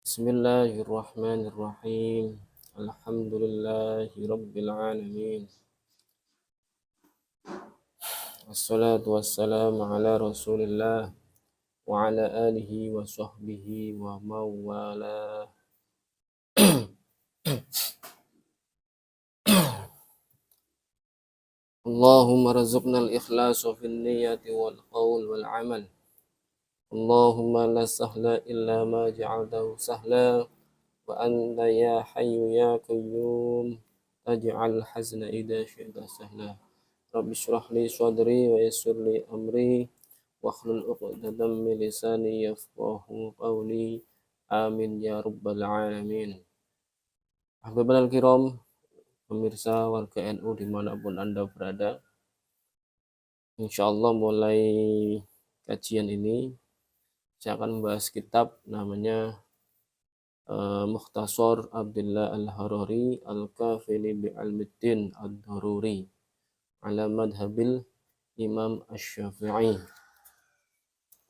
Bismillahirrahmanirrahim. Alhamdulillahi rabbil alamin. Wassalatu wassalamu ala Rasulillah wa ala alihi wa sahbihi wa mawala. Allahumma razuqna al-ikhlasa fil niyyati wal qawl wal amal. Allahumma la sahla illa ma ja'altahu sahla wa anta ya hayyu ya qayyum taj'al hazna idza syi'ta sahla. Rabbi shrah li sadri wa yassir li amri wahlul 'uqdatam min lisani yafqahu qawli. Amin ya rabbal alamin. Ahbabal kiram, pemirsa warga NU dimanapun Anda berada, insyaallah mulai kajian ini saya akan membahas kitab namanya Mukhtasar Abdullah Al-Harari Al-Kafili bi'Almiddin Ad-Daruri ala madhabil Imam Asy-Syafi'i.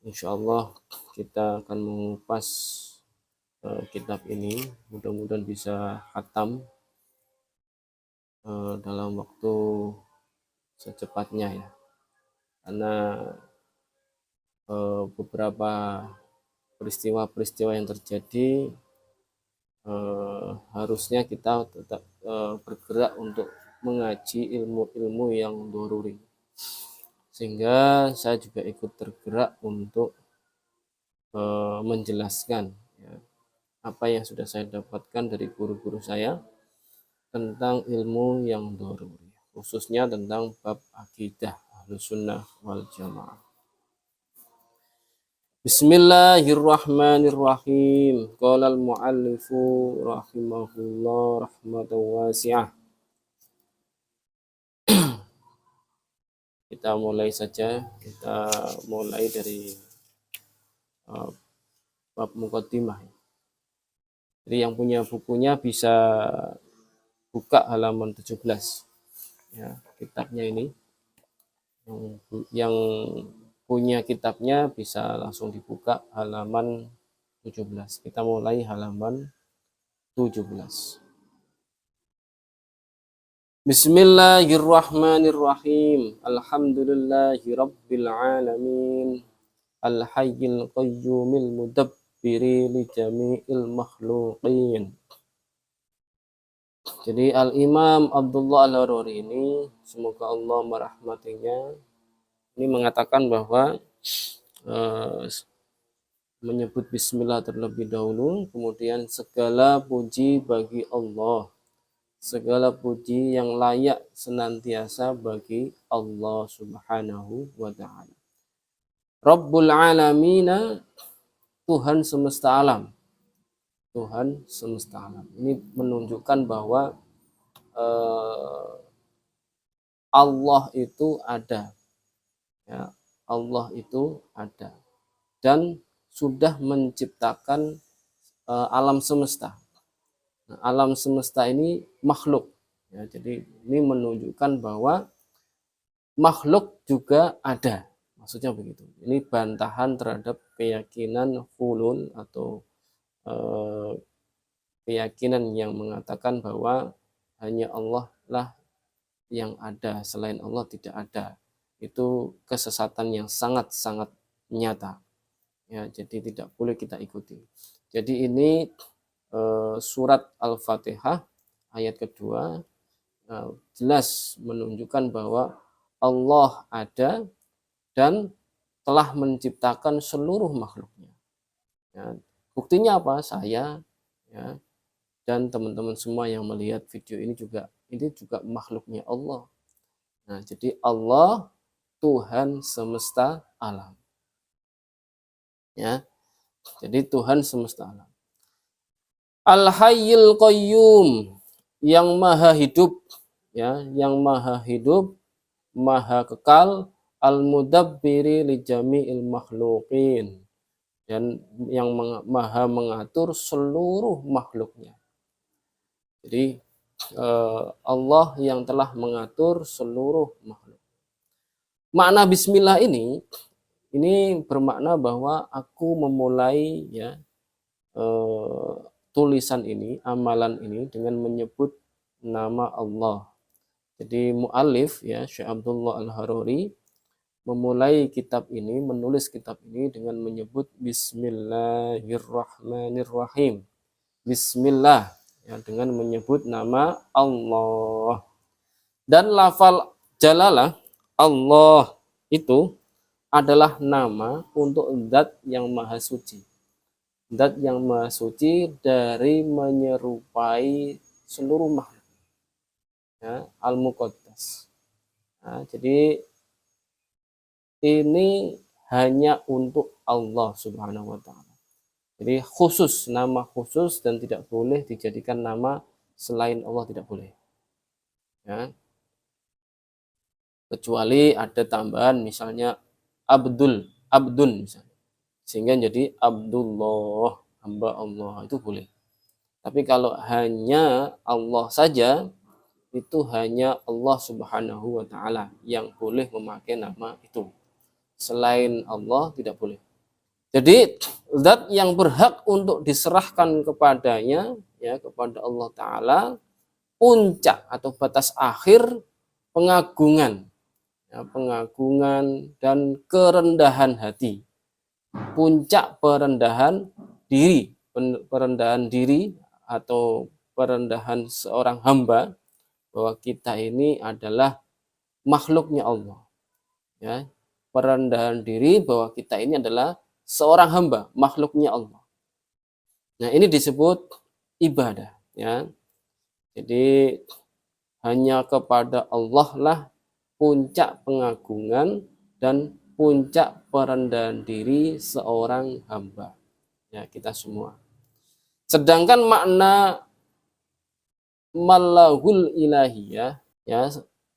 Insyaallah kita akan mengupas kitab ini, mudah-mudahan bisa khatam dalam waktu secepatnya ya, karena beberapa peristiwa-peristiwa yang terjadi harusnya kita tetap bergerak untuk mengaji ilmu-ilmu yang doruri, sehingga saya juga ikut tergerak untuk menjelaskan ya, apa yang sudah saya dapatkan dari guru-guru saya tentang ilmu yang doruri, khususnya tentang bab akidah Ahlussunnah wal Jamaah. Bismillahirrahmanirrahim. Qala al-muallifu rahimahullah rahmatan wasi'ah. Kita mulai saja. Kita mulai dari bab muqaddimah. Jadi yang punya bukunya bisa buka halaman 17. Ya, kitabnya ini. Yang punya kitabnya bisa langsung dibuka halaman 17. Kita mulai halaman 17. Bismillahirrahmanirrahim. Alhamdulillahi rabbil alamin. Al-hayyil qayyumil mudabbiri li jami'il makhluqin. Jadi Al-Imam Abdullah Al-Harari ini, semoga Allah merahmatinya, ini mengatakan bahwa menyebut bismillah terlebih dahulu, kemudian segala puji bagi Allah, segala puji yang layak senantiasa bagi Allah Subhanahu wa ta'ala. Rabbul alamina, Tuhan semesta alam. Tuhan semesta alam. Ini menunjukkan bahwa Allah itu ada. Ya, Allah itu ada dan sudah menciptakan alam semesta. Nah, alam semesta ini makhluk. Ya, jadi ini menunjukkan bahwa makhluk juga ada. Maksudnya begitu. Ini bantahan terhadap keyakinan hulul atau keyakinan yang mengatakan bahwa hanya Allah lah yang ada, selain Allah tidak ada. Itu kesesatan yang sangat-sangat nyata. Ya, jadi tidak boleh kita ikuti. Jadi ini surat Al-Fatihah ayat kedua jelas menunjukkan bahwa Allah ada dan telah menciptakan seluruh makhluknya. Ya, buktinya apa? Saya ya, dan teman-teman semua yang melihat video ini juga makhluknya Allah. Nah, jadi Allah Tuhan semesta alam. Ya. Jadi Tuhan semesta alam. Al-Hayyul Qayyum, yang maha hidup, ya, yang maha hidup, maha kekal, Al-Mudabbiri li jami'il makhluqin, dan yang maha mengatur seluruh makhluknya. Jadi Allah yang telah mengatur seluruh makhluk. Makna bismillah ini bermakna bahwa aku memulai ya tulisan ini, amalan ini dengan menyebut nama Allah. Jadi mu'alif ya Syekh Abdullah Al-Haruri memulai kitab ini, menulis kitab ini dengan menyebut Bismillahirrahmanirrahim. Bismillah ya, dengan menyebut nama Allah. Dan lafal jalalah Allah itu adalah nama untuk zat yang maha suci. Zat yang maha suci dari menyerupai seluruh makhluk. Ya, Al-Muqaddas. Nah, jadi ini hanya untuk Allah Subhanahu wa taala. Jadi khusus, nama khusus dan tidak boleh dijadikan nama selain Allah, tidak boleh. Ya. Kecuali ada tambahan misalnya Abdun misalnya. Sehingga jadi Abdullah, hamba Allah, itu boleh. Tapi kalau hanya Allah saja, itu hanya Allah Subhanahu wa taala yang boleh memakai nama itu. Selain Allah tidak boleh. Jadi zat yang berhak untuk diserahkan kepadanya ya, kepada Allah taala, puncak atau batas akhir pengagungan ya, pengagungan dan kerendahan hati. Puncak perendahan diri atau perendahan seorang hamba bahwa kita ini adalah makhluknya Allah. Ya, perendahan diri bahwa kita ini adalah seorang hamba, makhluknya Allah. Nah, ini disebut ibadah. Ya, jadi hanya kepada Allah lah puncak pengagungan dan puncak perendahan diri seorang hamba. Ya, kita semua. Sedangkan makna Mallahul ilahiyah ya,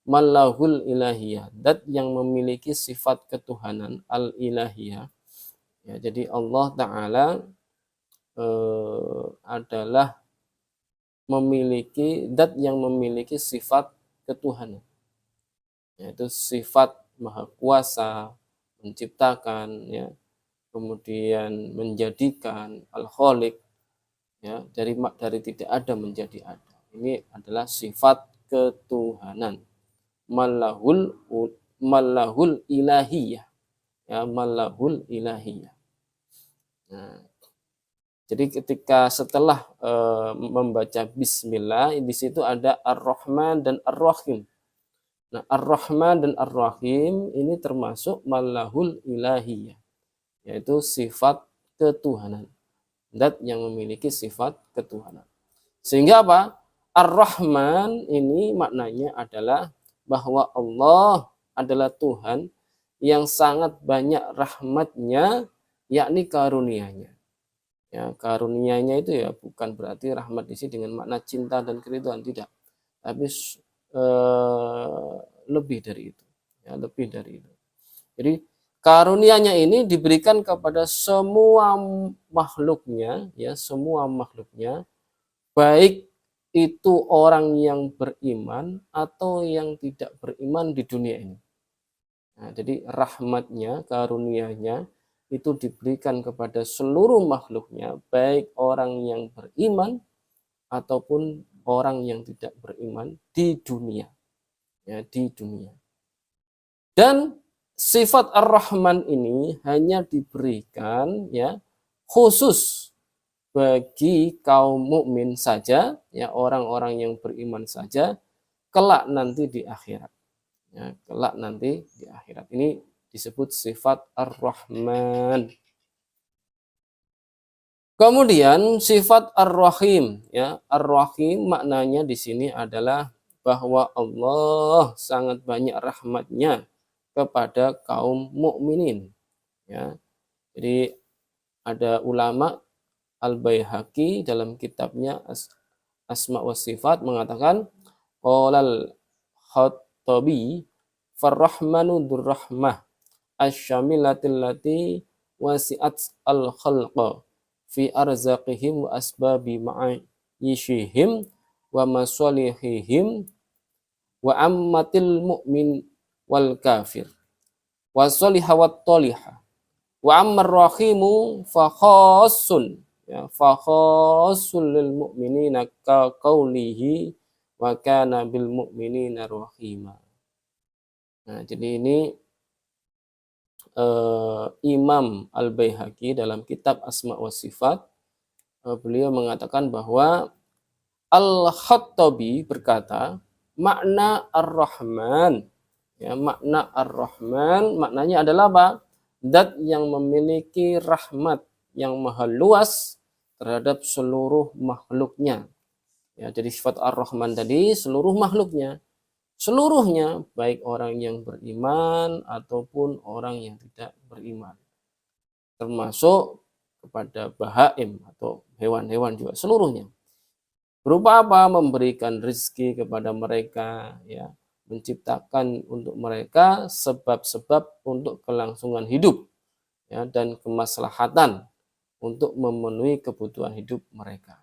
Mallahul ilahiyah, zat yang memiliki sifat ketuhanan al-ilahiyah. Ya, jadi Allah taala adalah memiliki zat yang memiliki sifat ketuhanan. Yaitu sifat maha kuasa, menciptakan ya, kemudian menjadikan, al-khaliq ya, dari tidak ada menjadi ada. Ini adalah sifat ketuhanan. Mallahul ilahiyah. Ya, Mallahul ilahiyah. Nah, jadi ketika setelah membaca bismillah, di situ ada Ar-Rahman dan Ar-Rahim. Nah, Ar-Rahman dan Ar-Rahim ini termasuk Mallahul ilahiyah, yaitu sifat ketuhanan. Zat yang memiliki sifat ketuhanan. Sehingga apa? Ar-Rahman ini maknanya adalah bahwa Allah adalah Tuhan yang sangat banyak rahmatnya, yakni karunia-Nya. Ya, karunia-Nya itu ya bukan berarti rahmat di sini dengan makna cinta dan keridhaan, tidak. Tapi lebih dari itu. Ya, lebih dari itu. Jadi karunia-Nya ini diberikan kepada semua makhluknya, ya, semua makhluknya, baik itu orang yang beriman atau yang tidak beriman di dunia ini. Nah, jadi rahmatnya, karunia-Nya itu diberikan kepada seluruh makhluknya, baik orang yang beriman ataupun orang yang tidak beriman di dunia. Ya, di dunia. Dan sifat Ar-Rahman ini hanya diberikan ya khusus bagi kaum mukmin saja, ya, orang-orang yang beriman saja, kelak nanti di akhirat. Ya, kelak nanti di akhirat. Ini disebut sifat Ar-Rahman. Kemudian sifat Ar-Rahim, ya. Ar-Rahim maknanya di sini adalah bahwa Allah sangat banyak rahmatnya kepada kaum mukminin. Ya. Jadi ada ulama Al-Baihaqi dalam kitabnya Asma wa Sifat mengatakan qolal Khattabi farrahmanu durrahmah asyamilatil lati wasi'at al-khalqa fi arzaqihim wa asbabi ma'ayishihim wa masalihihim wa ammatil mu'min wal kafir wa salihah wa toliha wa ammar rahimu fa khassun. ya, fa khassul lil mu'minina ka qaulihi wa kana bil mu'minina rahima. Nah, jadi ini Imam Al-Baihaqi dalam kitab Asma wa Sifat, beliau mengatakan bahwa Al-Khattabi berkata, makna Ar-Rahman, ya, makna Ar-Rahman maknanya adalah apa? Zat yang memiliki rahmat yang maha luas terhadap seluruh makhluknya. Ya, jadi sifat Ar-Rahman tadi seluruh makhluknya. Seluruhnya, baik orang yang beriman ataupun orang yang tidak beriman. Termasuk kepada bahaim atau hewan-hewan juga, seluruhnya. Berupa apa? Memberikan rezeki kepada mereka, ya, menciptakan untuk mereka sebab-sebab untuk kelangsungan hidup, ya, dan kemaslahatan untuk memenuhi kebutuhan hidup mereka.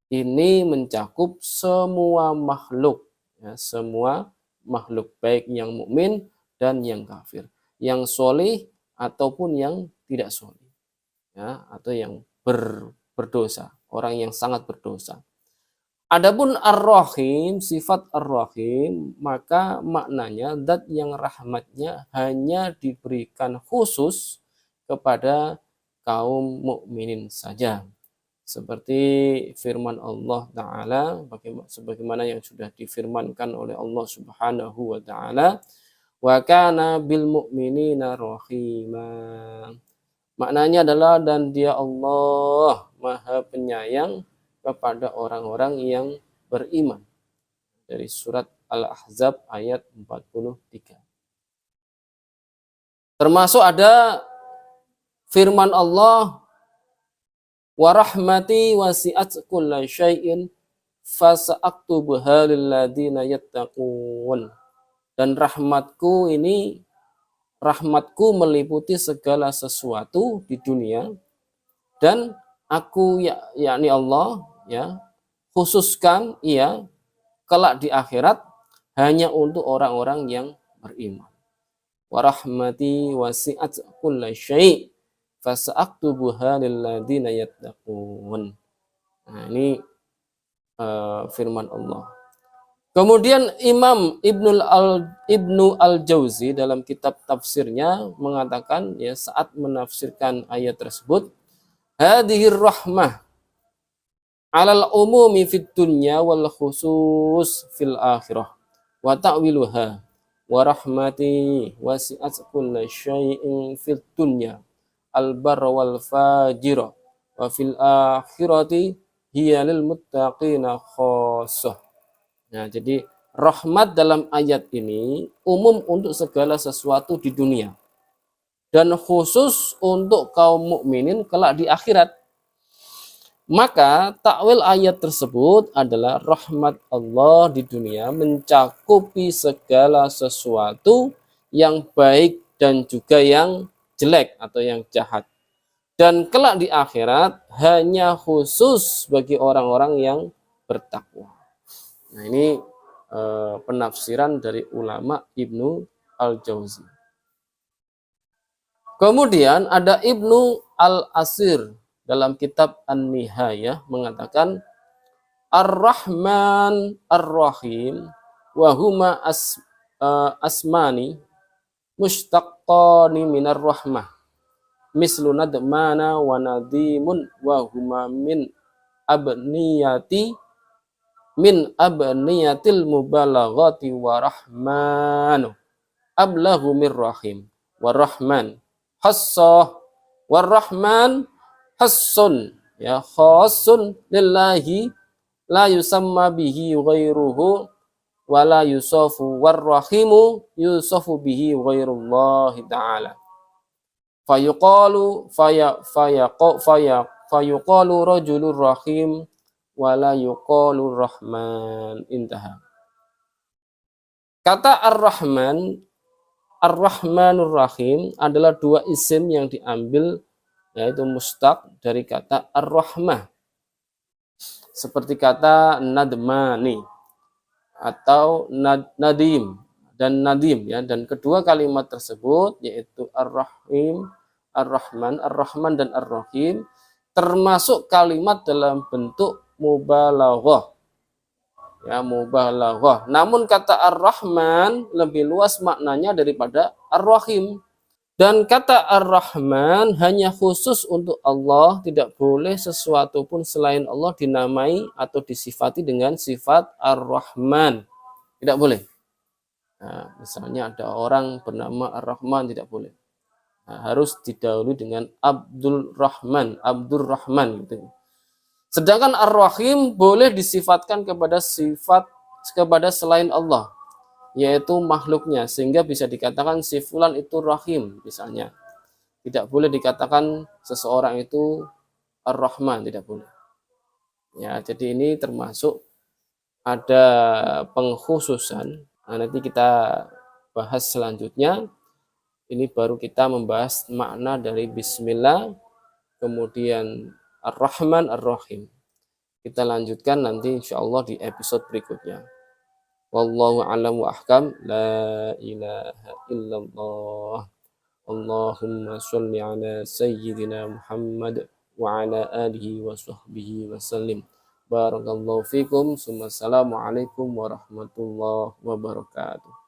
Ini mencakup semua makhluk, ya, semua makhluk, baik yang mukmin dan yang kafir, yang solih ataupun yang tidak solih, ya, atau yang berdosa, orang yang sangat berdosa. Adapun Ar-Rahim, sifat Ar-Rahim, maka maknanya zat yang rahmatnya hanya diberikan khusus kepada kaum mukminin saja. Seperti firman Allah Ta'ala, sebagaimana yang sudah difirmankan oleh Allah Subhanahu wa Ta'ala, wa kana bil mu'minina rahima. Maknanya adalah, dan dia Allah maha penyayang kepada orang-orang yang beriman. Dari surat Al-Ahzab ayat 43. Termasuk ada firman Allah, wa rahmati wasi'at kulla syai'in fasa'aktubuha lilladzina yattaqun. Dan rahmatku meliputi segala sesuatu di dunia, dan aku, yakni Allah, ya, khususkan kelak di akhirat hanya untuk orang-orang yang beriman. Wa rahmati wasi'at kulla syai' fasa'aktubuha lilladzina yattaqun. Nah, ini firman Allah. Kemudian Imam Ibnu Al-Jauzi dalam kitab tafsirnya mengatakan, ya, saat menafsirkan ayat tersebut, hadhir rahmah alal umumi fid dunya wal khusus fil akhirah wa ta'wiluha wa rahmati wasi'at kulla syai'in fid dunya al barra wal fajira wa fil akhirati hiya lil muttaqina khassah. Nah, jadi rahmat dalam ayat ini umum untuk segala sesuatu di dunia dan khusus untuk kaum mukminin kelak di akhirat. Maka takwil ayat tersebut adalah rahmat Allah di dunia mencakupi segala sesuatu yang baik dan juga yang jelek atau yang jahat. Dan kelak di akhirat hanya khusus bagi orang-orang yang bertakwa. Nah, ini penafsiran dari ulama Ibnu Al-Jauzi. Kemudian ada Ibnu Al-Asir dalam kitab An-Nihayah mengatakan, Ar-Rahman Ar-Rahim wa huma asmani mushtaqqani minar rahmah mislu nadmana wa nadimun wa huma min abniyatil mubalaghati wa rahmanu ablahu mir rahim wa rahman hassah wa rahman hassun, ya, khassun lillahi la yusamma bihi ghairuhu wa la yusafu war rahimu yusafu bihi ghairullahi ta'ala fayuqalu rajulur rahim wa la yuqalu rahman. Intaha. Kata Ar-Rahman, Ar-Rahmanur Rahim adalah dua isim yang diambil, yaitu mustaq dari kata Ar-Rahmah, seperti kata nadmani atau nadim dan nadim, ya. Dan kedua kalimat tersebut yaitu Ar-Rahim, Ar-Rahman, Ar-Rahman dan Ar-Rahim termasuk kalimat dalam bentuk mubalaghah. Ya, mubalaghah. Namun kata Ar-Rahman lebih luas maknanya daripada Ar-Rahim. Dan kata Ar-Rahman hanya khusus untuk Allah, tidak boleh sesuatu pun selain Allah dinamai atau disifati dengan sifat Ar-Rahman. Tidak boleh. Nah, misalnya ada orang bernama Ar-Rahman, tidak boleh. Nah, harus didahului dengan Abdul Rahman gitu. Sedangkan Ar-Rahim boleh disifatkan kepada selain Allah, yaitu makhluknya, sehingga bisa dikatakan si fulan itu rahim misalnya. Tidak boleh dikatakan seseorang itu Ar-Rahman, tidak boleh. Ya, jadi ini termasuk ada pengkhususan. Nah, nanti kita bahas selanjutnya. Ini baru kita membahas makna dari Bismillah, kemudian Ar-Rahman, Ar-Rahim. Kita lanjutkan nanti insya Allah di episode berikutnya. Wallahu a'lam wa ahkam. La ilaha illallah. Allahumma sholli ala sayyidina Muhammad wa ala alihi wa sahbihi wa sallim. Barakallahu fikum. Assalamualaikum warahmatullahi wabarakatuh.